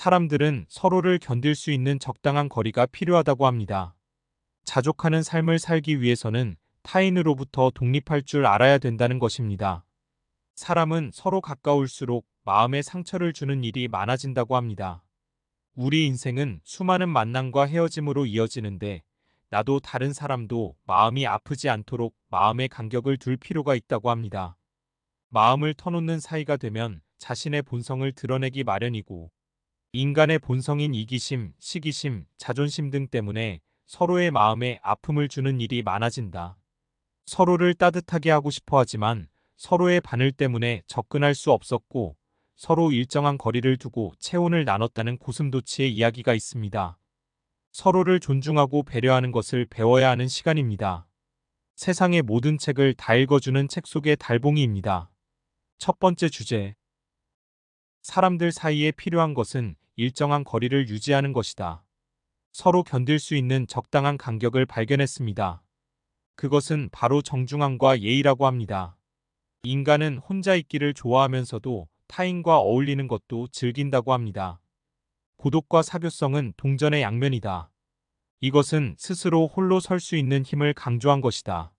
사람들은 서로를 견딜 수 있는 적당한 거리가 필요하다고 합니다. 자족하는 삶을 살기 위해서는 타인으로부터 독립할 줄 알아야 된다는 것입니다. 사람은 서로 가까울수록 마음에 상처를 주는 일이 많아진다고 합니다. 우리 인생은 수많은 만남과 헤어짐으로 이어지는데 나도 다른 사람도 마음이 아프지 않도록 마음의 간격을 둘 필요가 있다고 합니다. 마음을 터놓는 사이가 되면 자신의 본성을 드러내기 마련이고 인간의 본성인 이기심, 시기심, 자존심 등 때문에 서로의 마음에 아픔을 주는 일이 많아진다. 서로를 따뜻하게 하고 싶어 하지만 서로의 바늘 때문에 접근할 수 없었고 서로 일정한 거리를 두고 체온을 나눴다는 고슴도치의 이야기가 있습니다. 서로를 존중하고 배려하는 것을 배워야 하는 시간입니다. 세상의 모든 책을 다 읽어주는 책 속의 달봉이입니다. 첫 번째 주제. 사람들 사이에 필요한 것은 일정한 거리를 유지하는 것이다. 서로 견딜 수 있는 적당한 간격을 발견했습니다. 그것은 바로 정중함과 예의라고 합니다. 인간은 혼자 있기를 좋아하면서도 타인과 어울리는 것도 즐긴다고 합니다. 고독과 사교성은 동전의 양면이다. 이것은 스스로 홀로 설 수 있는 힘을 강조한 것이다.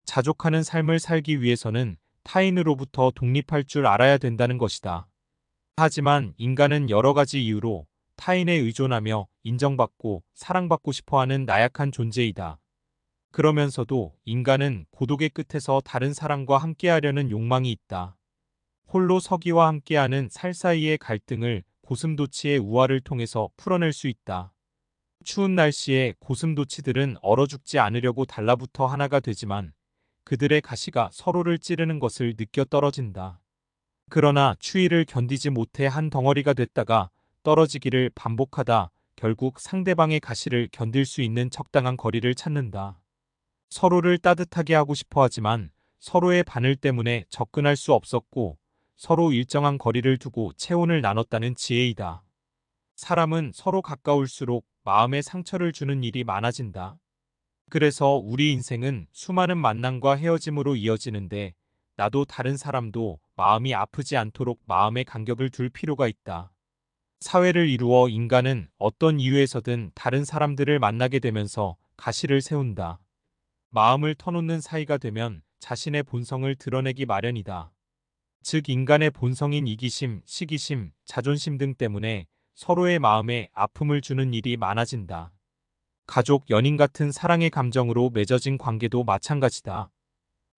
자족하는 삶을 살기 위해서는 타인으로부터 독립할 줄 알아야 된다는 것이다. 하지만 인간은 여러 가지 이유로 타인에 의존하며 인정받고 사랑받고 싶어하는 나약한 존재이다. 그러면서도 인간은 고독의 끝에서 다른 사람과 함께하려는 욕망이 있다. 홀로 서기와 함께하는 살 사이의 갈등을 고슴도치의 우화를 통해서 풀어낼 수 있다. 추운 날씨에 고슴도치들은 얼어 죽지 않으려고 달라붙어 하나가 되지만 그들의 가시가 서로를 찌르는 것을 느껴 떨어진다. 그러나 추위를 견디지 못해 한 덩어리가 됐다가 떨어지기를 반복하다 결국 상대방의 가시를 견딜 수 있는 적당한 거리를 찾는다. 서로를 따뜻하게 하고 싶어 하지만 서로의 바늘 때문에 접근할 수 없었고 서로 일정한 거리를 두고 체온을 나눴다는 지혜이다. 사람은 서로 가까울수록 마음에 상처를 주는 일이 많아진다. 그래서 우리 인생은 수많은 만남과 헤어짐으로 이어지는데 나도 다른 사람도 마음이 아프지 않도록 마음의 간격을 둘 필요가 있다. 사회를 이루어 인간은 어떤 이유에서든 다른 사람들을 만나게 되면서 가시를 세운다. 마음을 터놓는 사이가 되면 자신의 본성을 드러내기 마련이다. 즉 인간의 본성인 이기심, 시기심, 자존심 등 때문에 서로의 마음에 아픔을 주는 일이 많아진다. 가족, 연인 같은 사랑의 감정으로 맺어진 관계도 마찬가지다.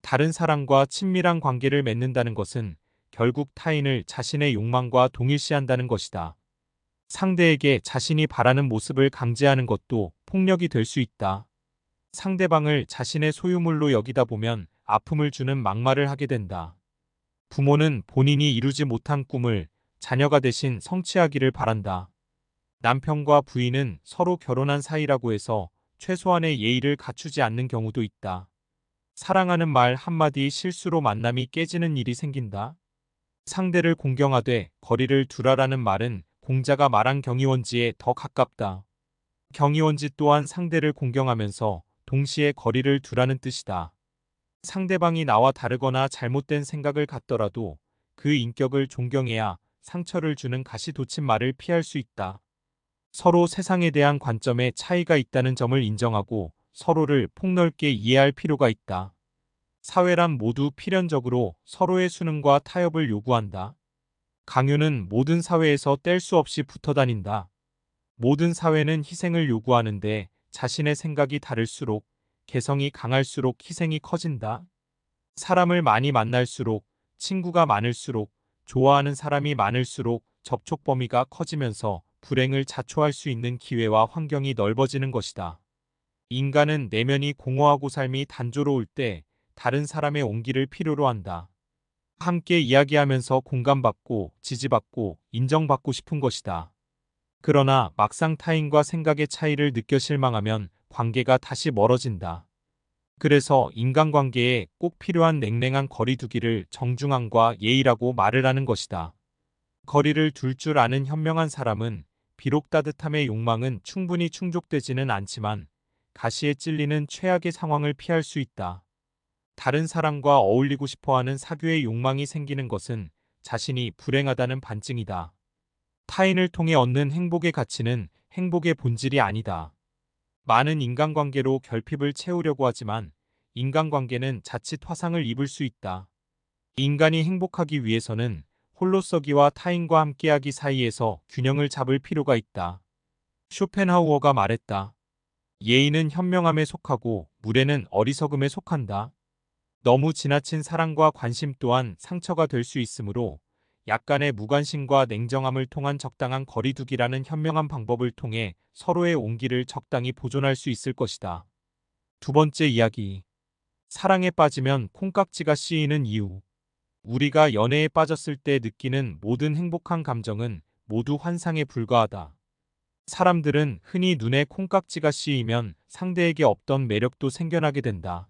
다른 사람과 친밀한 관계를 맺는다는 것은 결국 타인을 자신의 욕망과 동일시한다는 것이다. 상대에게 자신이 바라는 모습을 강제하는 것도 폭력이 될 수 있다. 상대방을 자신의 소유물로 여기다 보면 아픔을 주는 막말을 하게 된다. 부모는 본인이 이루지 못한 꿈을 자녀가 대신 성취하기를 바란다. 남편과 부인은 서로 결혼한 사이라고 해서 최소한의 예의를 갖추지 않는 경우도 있다. 사랑하는 말 한마디 실수로 만남이 깨지는 일이 생긴다. 상대를 공경하되 거리를 두라라는 말은 공자가 말한 경이원지에 더 가깝다. 경이원지 또한 상대를 공경하면서 동시에 거리를 두라는 뜻이다. 상대방이 나와 다르거나 잘못된 생각을 갖더라도 그 인격을 존경해야 상처를 주는 가시돋친 말을 피할 수 있다. 서로 세상에 대한 관점에 차이가 있다는 점을 인정하고 서로를 폭넓게 이해할 필요가 있다. 사회란 모두 필연적으로 서로의 수능과 타협을 요구한다. 강요는 모든 사회에서 뗄 수 없이 붙어 다닌다. 모든 사회는 희생을 요구하는데 자신의 생각이 다를수록 개성이 강할수록 희생이 커진다. 사람을 많이 만날수록 친구가 많을수록 좋아하는 사람이 많을수록 접촉 범위가 커지면서 불행을 자초할 수 있는 기회와 환경이 넓어지는 것이다. 인간은 내면이 공허하고 삶이 단조로울 때 다른 사람의 온기를 필요로 한다. 함께 이야기하면서 공감받고 지지받고 인정받고 싶은 것이다. 그러나 막상 타인과 생각의 차이를 느껴 실망하면 관계가 다시 멀어진다. 그래서 인간관계에 꼭 필요한 냉랭한 거리두기를 정중함과 예의라고 말을 하는 것이다. 거리를 둘 줄 아는 현명한 사람은 비록 따뜻함의 욕망은 충분히 충족되지는 않지만 가시에 찔리는 최악의 상황을 피할 수 있다. 다른 사람과 어울리고 싶어하는 사교의 욕망이 생기는 것은 자신이 불행하다는 반증이다. 타인을 통해 얻는 행복의 가치는 행복의 본질이 아니다. 많은 인간관계로 결핍을 채우려고 하지만 인간관계는 자칫 화상을 입을 수 있다. 인간이 행복하기 위해서는 홀로서기와 타인과 함께하기 사이에서 균형을 잡을 필요가 있다. 쇼펜하우어가 말했다. 예의는 현명함에 속하고 무례는 어리석음에 속한다. 너무 지나친 사랑과 관심 또한 상처가 될 수 있으므로 약간의 무관심과 냉정함을 통한 적당한 거리두기라는 현명한 방법을 통해 서로의 온기를 적당히 보존할 수 있을 것이다. 두 번째 이야기. 사랑에 빠지면 콩깍지가 씌이는 이유. 우리가 연애에 빠졌을 때 느끼는 모든 행복한 감정은 모두 환상에 불과하다. 사람들은 흔히 눈에 콩깍지가 씌이면 상대에게 없던 매력도 생겨나게 된다.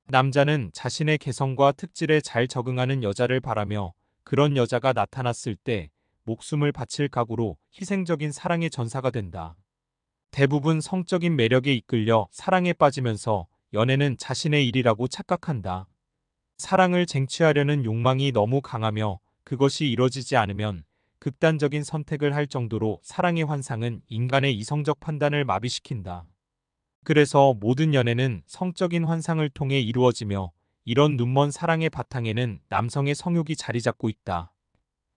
남자는 자신의 개성과 특질에 잘 적응하는 여자를 바라며 그런 여자가 나타났을 때 목숨을 바칠 각오로 희생적인 사랑의 전사가 된다. 대부분 성적인 매력에 이끌려 사랑에 빠지면서 연애는 자신의 일이라고 착각한다. 사랑을 쟁취하려는 욕망이 너무 강하며 그것이 이뤄지지 않으면 극단적인 선택을 할 정도로 사랑의 환상은 인간의 이성적 판단을 마비시킨다. 그래서 모든 연애는 성적인 환상을 통해 이루어지며 이런 눈먼 사랑의 바탕에는 남성의 성욕이 자리 잡고 있다.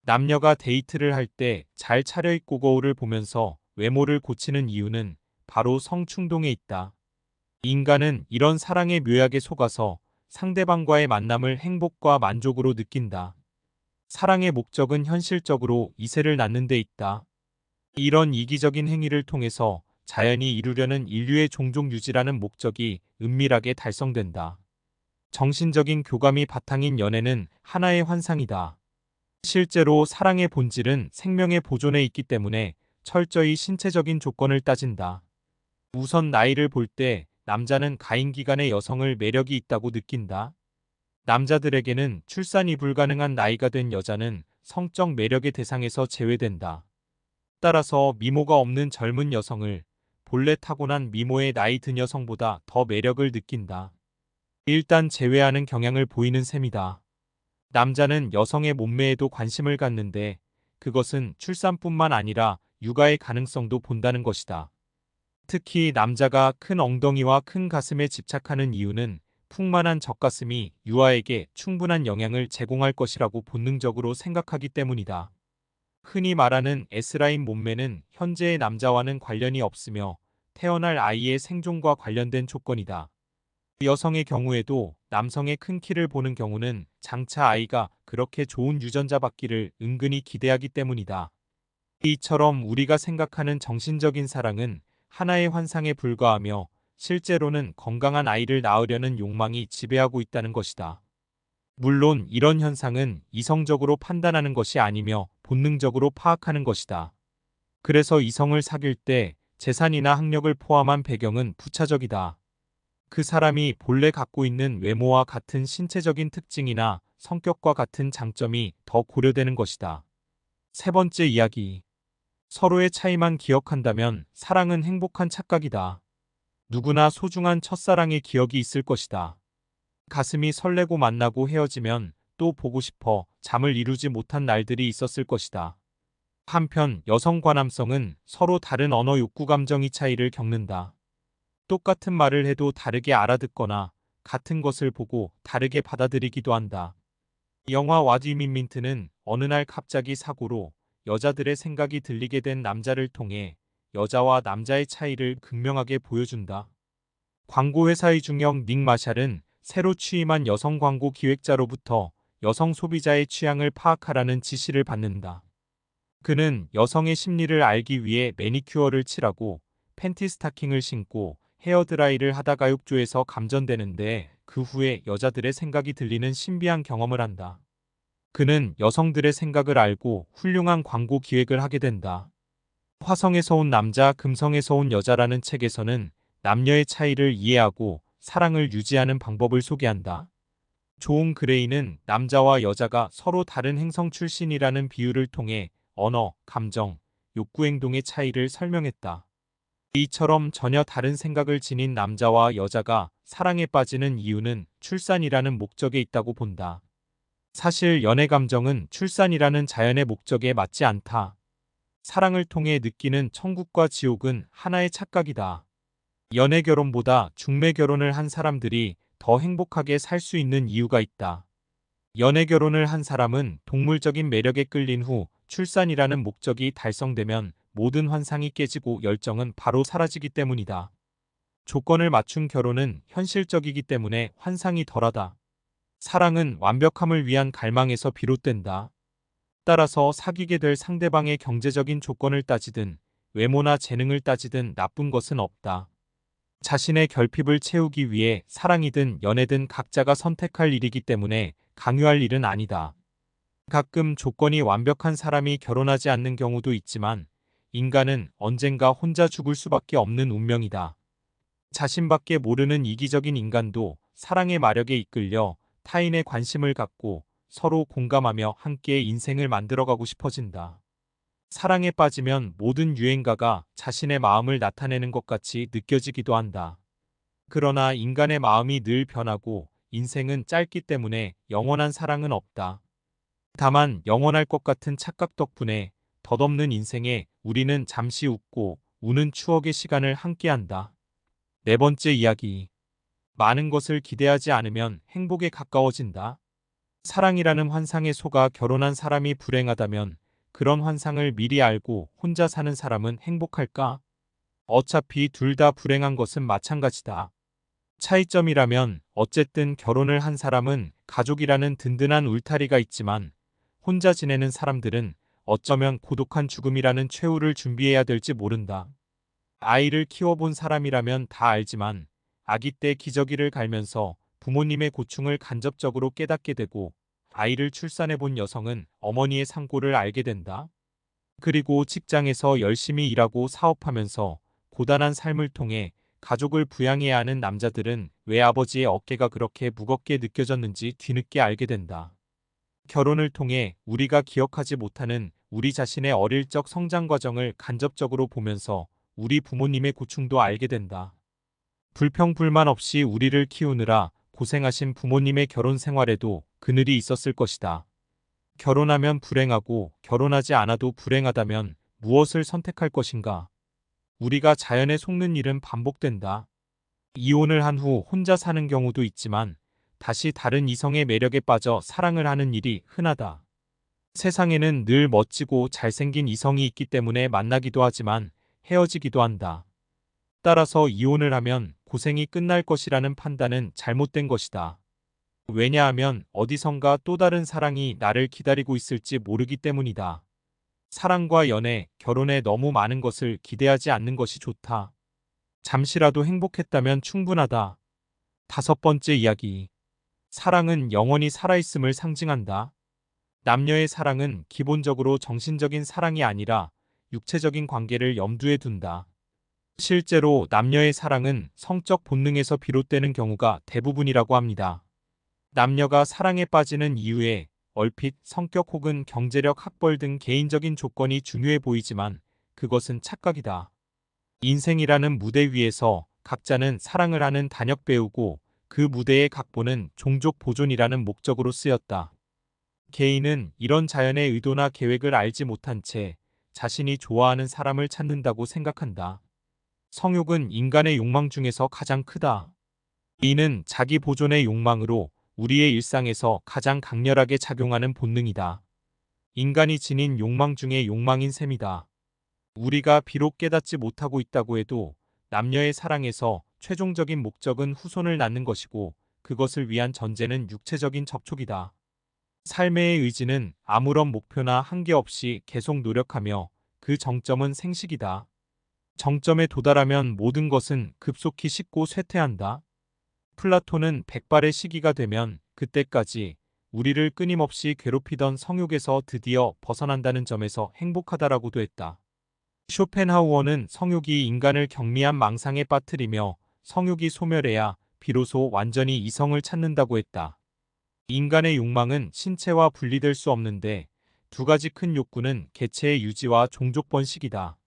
남녀가 데이트를 할 때 잘 차려입고 거울을 보면서 외모를 고치는 이유는 바로 성충동에 있다. 인간은 이런 사랑의 묘약에 속아서 상대방과의 만남을 행복과 만족으로 느낀다. 사랑의 목적은 현실적으로 이세를 낳는 데 있다. 이런 이기적인 행위를 통해서 자연히 이루려는 인류의 종족 유지라는 목적이 은밀하게 달성된다. 정신적인 교감이 바탕인 연애는 하나의 환상이다. 실제로 사랑의 본질은 생명의 보존에 있기 때문에 철저히 신체적인 조건을 따진다. 우선 나이를 볼 때 남자는 가임 기간의 여성을 매력이 있다고 느낀다. 남자들에게는 출산이 불가능한 나이가 된 여자는 성적 매력의 대상에서 제외된다. 따라서 미모가 없는 젊은 여성을 본래 타고난 미모의 나이 든 여성보다 더 매력을 느낀다. 일단 제외하는 경향을 보이는 셈이다. 남자는 여성의 몸매에도 관심을 갖는데 그것은 출산뿐만 아니라 육아의 가능성도 본다는 것이다. 특히 남자가 큰 엉덩이와 큰 가슴에 집착하는 이유는 풍만한 젖가슴이 유아에게 충분한 영향을 제공할 것이라고 본능적으로 생각하기 때문이다. 흔히 말하는 S라인 몸매는 현재의 남자와는 관련이 없으며 태어날 아이의 생존과 관련된 조건이다. 여성의 경우에도 남성의 큰 키를 보는 경우는 장차 아이가 그렇게 좋은 유전자 받기를 은근히 기대하기 때문이다. 이처럼 우리가 생각하는 정신적인 사랑은 하나의 환상에 불과하며 실제로는 건강한 아이를 낳으려는 욕망이 지배하고 있다는 것이다. 물론 이런 현상은 이성적으로 판단하는 것이 아니며 본능적으로 파악하는 것이다. 그래서 이성을 사귈 때 재산이나 학력을 포함한 배경은 부차적이다. 그 사람이 본래 갖고 있는 외모와 같은 신체적인 특징이나 성격과 같은 장점이 더 고려되는 것이다. 세 번째 이야기. 서로의 차이만 기억한다면 사랑은 행복한 착각이다. 누구나 소중한 첫사랑의 기억이 있을 것이다. 가슴이 설레고 만나고 헤어지면 또 보고 싶어 잠을 이루지 못한 날들이 있었을 것이다. 한편 여성 과남성은 서로 다른 언어 욕구 감정의 차이를 겪는다. 똑같은 말을 해도 다르게 알아듣거나 같은 것을 보고 다르게 받아들이기도 한다. 영화 와디민민트는 어느 날 갑자기 사고로 여자들의 생각이 들리게 된 남자를 통해 여자와 남자의 차이를 극명하게 보여준다. 광고회사의 중역 닉 마샬은 새로 취임한 여성 광고 기획자로부터 여성 소비자의 취향을 파악하라는 지시를 받는다. 그는 여성의 심리를 알기 위해 매니큐어를 칠하고 팬티 스타킹을 신고 헤어드라이를 하다가 욕조에서 감전되는데 그 후에 여자들의 생각이 들리는 신비한 경험을 한다. 그는 여성들의 생각을 알고 훌륭한 광고 기획을 하게 된다. 화성에서 온 남자, 금성에서 온 여자라는 책에서는 남녀의 차이를 이해하고 사랑을 유지하는 방법을 소개한다. 존 그레이는 남자와 여자가 서로 다른 행성 출신이라는 비유를 통해 언어, 감정, 욕구 행동의 차이를 설명했다. 이처럼 전혀 다른 생각을 지닌 남자와 여자가 사랑에 빠지는 이유는 출산이라는 목적에 있다고 본다. 사실 연애 감정은 출산이라는 자연의 목적에 맞지 않다. 사랑을 통해 느끼는 천국과 지옥은 하나의 착각이다. 연애 결혼보다 중매 결혼을 한 사람들이 더 행복하게 살 수 있는 이유가 있다. 연애 결혼을 한 사람은 동물적인 매력에 끌린 후 출산이라는 목적이 달성되면 모든 환상이 깨지고 열정은 바로 사라지기 때문이다. 조건을 맞춘 결혼은 현실적이기 때문에 환상이 덜하다. 사랑은 완벽함을 위한 갈망에서 비롯된다. 따라서 사귀게 될 상대방의 경제적인 조건을 따지든 외모나 재능을 따지든 나쁜 것은 없다. 자신의 결핍을 채우기 위해 사랑이든 연애든 각자가 선택할 일이기 때문에 강요할 일은 아니다. 가끔 조건이 완벽한 사람이 결혼하지 않는 경우도 있지만 인간은 언젠가 혼자 죽을 수밖에 없는 운명이다. 자신밖에 모르는 이기적인 인간도 사랑의 마력에 이끌려 타인의 관심을 갖고 서로 공감하며 함께 인생을 만들어가고 싶어진다. 사랑에 빠지면 모든 유행가가 자신의 마음을 나타내는 것 같이 느껴지기도 한다. 그러나 인간의 마음이 늘 변하고 인생은 짧기 때문에 영원한 사랑은 없다. 다만 영원할 것 같은 착각 덕분에 덧없는 인생에 우리는 잠시 웃고 우는 추억의 시간을 함께한다. 네 번째 이야기. 많은 것을 기대하지 않으면 행복에 가까워진다. 사랑이라는 환상에 속아 결혼한 사람이 불행하다면 그런 환상을 미리 알고 혼자 사는 사람은 행복할까? 어차피 둘 다 불행한 것은 마찬가지다. 차이점이라면 어쨌든 결혼을 한 사람은 가족이라는 든든한 울타리가 있지만 혼자 지내는 사람들은 어쩌면 고독한 죽음이라는 최후를 준비해야 될지 모른다. 아이를 키워본 사람이라면 다 알지만 아기 때 기저귀를 갈면서 부모님의 고충을 간접적으로 깨닫게 되고 아이를 출산해본 여성은 어머니의 상고를 알게 된다. 그리고 직장에서 열심히 일하고 사업하면서 고단한 삶을 통해 가족을 부양해야 하는 남자들은 왜 아버지의 어깨가 그렇게 무겁게 느껴졌는지 뒤늦게 알게 된다. 결혼을 통해 우리가 기억하지 못하는 우리 자신의 어릴 적 성장 과정을 간접적으로 보면서 우리 부모님의 고충도 알게 된다. 불평불만 없이 우리를 키우느라 고생하신 부모님의 결혼 생활에도 그늘이 있었을 것이다. 결혼하면 불행하고 결혼하지 않아도 불행하다면 무엇을 선택할 것인가? 우리가 자연에 속는 일은 반복된다. 이혼을 한 후 혼자 사는 경우도 있지만 다시 다른 이성의 매력에 빠져 사랑을 하는 일이 흔하다. 세상에는 늘 멋지고 잘생긴 이성이 있기 때문에 만나기도 하지만 헤어지기도 한다. 따라서 이혼을 하면 고생이 끝날 것이라는 판단은 잘못된 것이다. 왜냐하면 어디선가 또 다른 사랑이 나를 기다리고 있을지 모르기 때문이다. 사랑과 연애, 결혼에 너무 많은 것을 기대하지 않는 것이 좋다. 잠시라도 행복했다면 충분하다. 다섯 번째 이야기. 사랑은 영원히 살아있음을 상징한다. 남녀의 사랑은 기본적으로 정신적인 사랑이 아니라 육체적인 관계를 염두에 둔다. 실제로 남녀의 사랑은 성적 본능에서 비롯되는 경우가 대부분이라고 합니다. 남녀가 사랑에 빠지는 이유에 얼핏 성격 혹은 경제력, 학벌 등 개인적인 조건이 중요해 보이지만 그것은 착각이다. 인생이라는 무대 위에서 각자는 사랑을 하는 단역 배우고 그 무대의 각본은 종족 보존이라는 목적으로 쓰였다. 개인은 이런 자연의 의도나 계획을 알지 못한 채 자신이 좋아하는 사람을 찾는다고 생각한다. 성욕은 인간의 욕망 중에서 가장 크다. 이는 자기 보존의 욕망으로 우리의 일상에서 가장 강렬하게 작용하는 본능이다. 인간이 지닌 욕망 중에 욕망인 셈이다. 우리가 비록 깨닫지 못하고 있다고 해도 남녀의 사랑에서 최종적인 목적은 후손을 낳는 것이고 그것을 위한 전제는 육체적인 접촉이다. 삶의 의지는 아무런 목표나 한계 없이 계속 노력하며 그 정점은 생식이다. 정점에 도달하면 모든 것은 급속히 식고 쇠퇴한다. 플라톤은 백발의 시기가 되면 그때까지 우리를 끊임없이 괴롭히던 성욕에서 드디어 벗어난다는 점에서 행복하다라고도 했다. 쇼펜하우어는 성욕이 인간을 경미한 망상에 빠뜨리며 성욕이 소멸해야 비로소 완전히 이성을 찾는다고 했다. 인간의 욕망은 신체와 분리될 수 없는데 두 가지 큰 욕구는 개체의 유지와 종족 번식이다.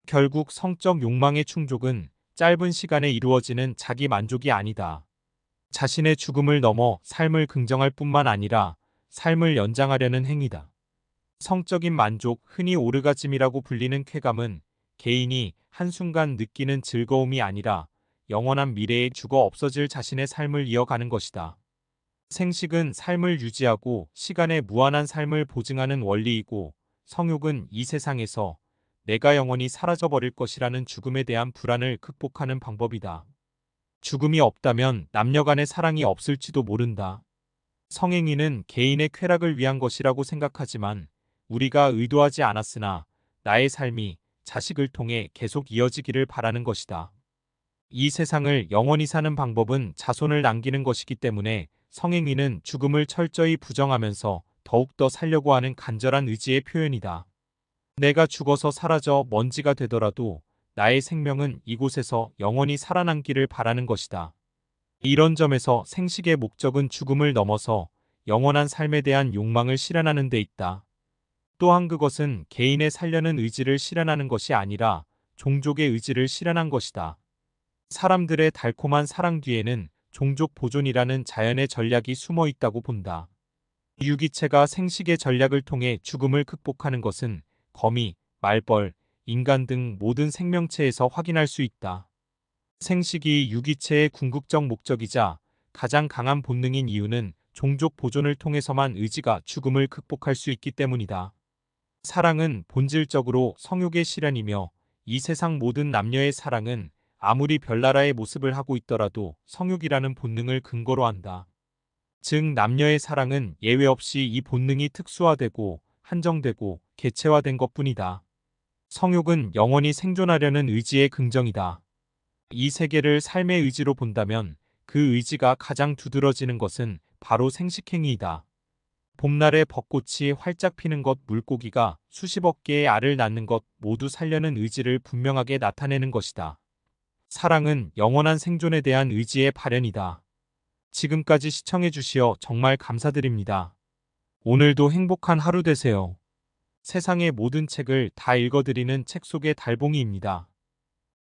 결국 성적 욕망의 충족은 짧은 시간에 이루어지는 자기 만족이 아니다. 자신의 죽음을 넘어 삶을 긍정할 뿐만 아니라 삶을 연장하려는 행위다. 성적인 만족, 흔히 오르가즘이라고 불리는 쾌감은 개인이 한순간 느끼는 즐거움이 아니라 영원한 미래에 죽어 없어질 자신의 삶을 이어가는 것이다. 생식은 삶을 유지하고 시간의 무한한 삶을 보증하는 원리이고, 성욕은 이 세상에서 내가 영원히 사라져버릴 것이라는 죽음에 대한 불안을 극복하는 방법이다. 죽음이 없다면 남녀 간의 사랑이 없을지도 모른다. 성행위는 개인의 쾌락을 위한 것이라고 생각하지만 우리가 의도하지 않았으나 나의 삶이 자식을 통해 계속 이어지기를 바라는 것이다. 이 세상을 영원히 사는 방법은 자손을 남기는 것이기 때문에 성행위는 죽음을 철저히 부정하면서 더욱더 살려고 하는 간절한 의지의 표현이다. 내가 죽어서 사라져 먼지가 되더라도 나의 생명은 이곳에서 영원히 살아남기를 바라는 것이다. 이런 점에서 생식의 목적은 죽음을 넘어서 영원한 삶에 대한 욕망을 실현하는 데 있다. 또한 그것은 개인의 살려는 의지를 실현하는 것이 아니라 종족의 의지를 실현한 것이다. 사람들의 달콤한 사랑 뒤에는 종족 보존이라는 자연의 전략이 숨어 있다고 본다. 유기체가 생식의 전략을 통해 죽음을 극복하는 것은 거미, 말벌, 인간 등 모든 생명체에서 확인할 수 있다. 생식이 유기체의 궁극적 목적이자 가장 강한 본능인 이유는 종족 보존을 통해서만 의지가 죽음을 극복할 수 있기 때문이다. 사랑은 본질적으로 성욕의 실현이며 이 세상 모든 남녀의 사랑은 아무리 별나라의 모습을 하고 있더라도 성욕이라는 본능을 근거로 한다. 즉 남녀의 사랑은 예외 없이 이 본능이 특수화되고 한정되고 개체화된 것뿐이다. 성욕은 영원히 생존하려는 의지의 긍정이다. 이 세계를 삶의 의지로 본다면 그 의지가 가장 두드러지는 것은 바로 생식행위이다. 봄날에 벚꽃이 활짝 피는 것, 물고기가 수십억 개의 알을 낳는 것 모두 살려는 의지를 분명하게 나타내는 것이다. 사랑은 영원한 생존에 대한 의지의 발현이다. 지금까지 시청해 주시어 정말 감사드립니다. 오늘도 행복한 하루 되세요. 세상의 모든 책을 다 읽어드리는 책 속의 달봉이입니다.